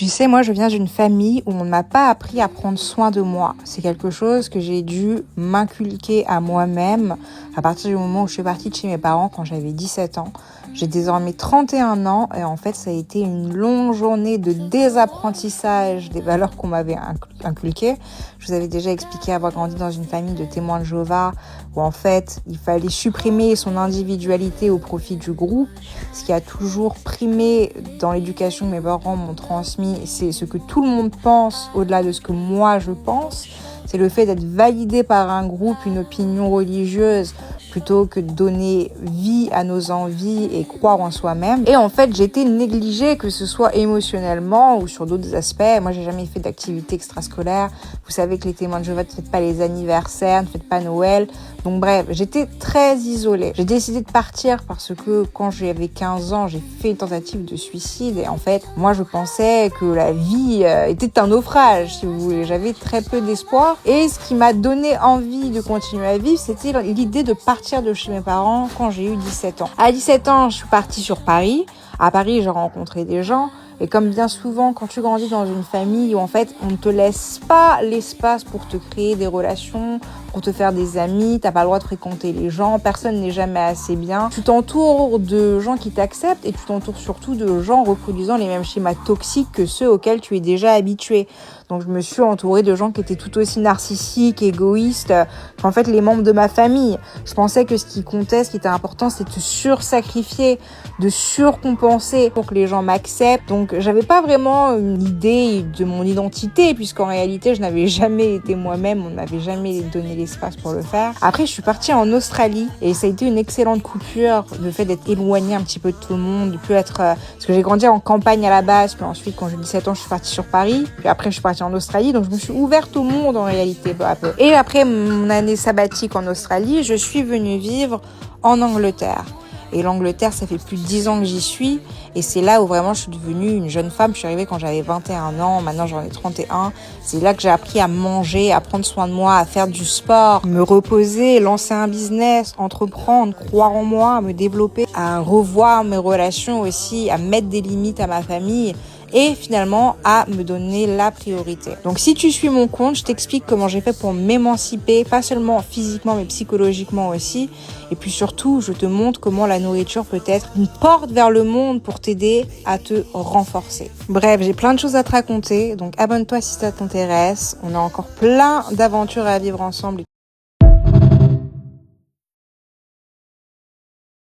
Tu sais, moi, je viens d'une famille où on ne m'a pas appris à prendre soin de moi. C'est quelque chose que j'ai dû m'inculquer à moi-même à partir du moment où je suis partie de chez mes parents quand j'avais 17 ans. J'ai désormais 31 ans et en fait, ça a été une longue journée de désapprentissage des valeurs qu'on m'avait inculquées. Je vous avais déjà expliqué avoir grandi dans une famille de témoins de Jéhovah où en fait, il fallait supprimer son individualité au profit du groupe. Ce qui a toujours primé dans l'éducation que mes parents m'ont transmis, c'est ce que tout le monde pense au-delà de ce que moi je pense. C'est le fait d'être validé par un groupe, une opinion religieuse, plutôt que de donner vie à nos envies et croire en soi-même. Et en fait, j'ai été négligée, que ce soit émotionnellement ou sur d'autres aspects. Moi, j'ai jamais fait d'activité extrascolaire. Vous savez que les témoins de Jéhovah ne fêtent pas les anniversaires, ne fêtent pas Noël. Donc bref, j'étais très isolée. J'ai décidé de partir parce que quand j'avais 15 ans, j'ai fait une tentative de suicide. Et en fait, moi, je pensais que la vie était un naufrage, si vous voulez. J'avais très peu d'espoir. Et ce qui m'a donné envie de continuer à vivre, c'était l'idée de partir de chez mes parents quand j'ai eu 17 ans. À 17 ans, je suis partie sur Paris. À Paris, j'ai rencontré des gens. Et comme bien souvent, quand tu grandis dans une famille où en fait, on ne te laisse pas l'espace pour te créer des relations, pour te faire des amis, t'as pas le droit de fréquenter les gens, personne n'est jamais assez bien. Tu t'entoures de gens qui t'acceptent et tu t'entoures surtout de gens reproduisant les mêmes schémas toxiques que ceux auxquels tu es déjà habitué. Donc je me suis entourée de gens qui étaient tout aussi narcissiques, égoïstes qu'en fait les membres de ma famille. Je pensais que ce qui comptait, ce qui était important, c'était de sursacrifier, de surcompenser pour que les gens m'acceptent. Donc j'avais pas vraiment une idée de mon identité puisqu'en réalité je n'avais jamais été moi-même, on m'avait jamais donné l'espace pour le faire. Après je suis partie en Australie et ça a été une excellente coupure, le fait d'être éloignée un petit peu de tout le monde, de plus être... parce que j'ai grandi en campagne à la base, puis ensuite quand j'ai 17 ans je suis partie sur Paris, puis après je suis partie en Australie, donc je me suis ouverte au monde en réalité peu à peu. Et après mon année sabbatique en Australie, je suis venue vivre en Angleterre. Et l'Angleterre, ça fait plus de 10 ans que j'y suis. Et c'est là où vraiment je suis devenue une jeune femme. Je suis arrivée quand j'avais 21 ans. Maintenant, j'en ai 31. C'est là que j'ai appris à manger, à prendre soin de moi, à faire du sport, me reposer, lancer un business, entreprendre, croire en moi, à me développer, à revoir mes relations aussi, à mettre des limites à ma famille. Et finalement à me donner la priorité. Donc si tu suis mon compte, je t'explique comment j'ai fait pour m'émanciper, pas seulement physiquement mais psychologiquement aussi. Et puis surtout, je te montre comment la nourriture peut être une porte vers le monde pour t'aider à te renforcer. Bref, j'ai plein de choses à te raconter, donc abonne-toi si ça t'intéresse. On a encore plein d'aventures à vivre ensemble.